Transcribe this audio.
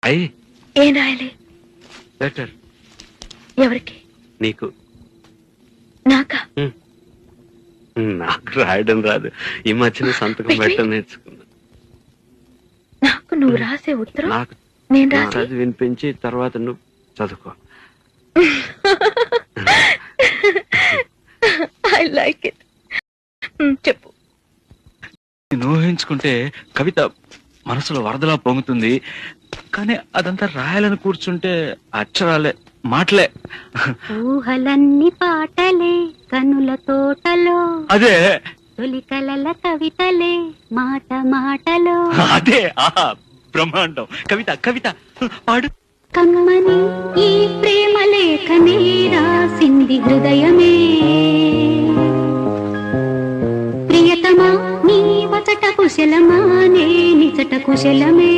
అయ్యి ఏం రాయాలి? లెటర్. ఎవరికి? నీకు. నాకా? నాకు రాయడం రాదు. ఈ మధ్యన సంతకం పెట్టడం నేర్చుకున్నా. నాకు నువ్వు రాసే ఉత్తరం నాకు నేను రాసి చదివి వినిపించి తర్వాత నువ్వు చదువుకో. I like it. చెప్పు. ఊహించుకుంటే కవిత మనసులో వరదలా పొంగుతుంది. కానీ అదంతా రాయాలని కూర్చుంటే అక్షరాలే, మాటలే. ఊహలన్నీ పాటలే కనుల తోటలో, అదే తొలి కలల కవితలే మాట మాటలో. అదే బ్రహ్మాండం. కవిత కవిత పాడు. కమ్మని ఈ ప్రేమ లేఖనే రాసింది హృదయమే, ప్రియతమా నీ వచట కుశలమా నే నిచట కుశలమే.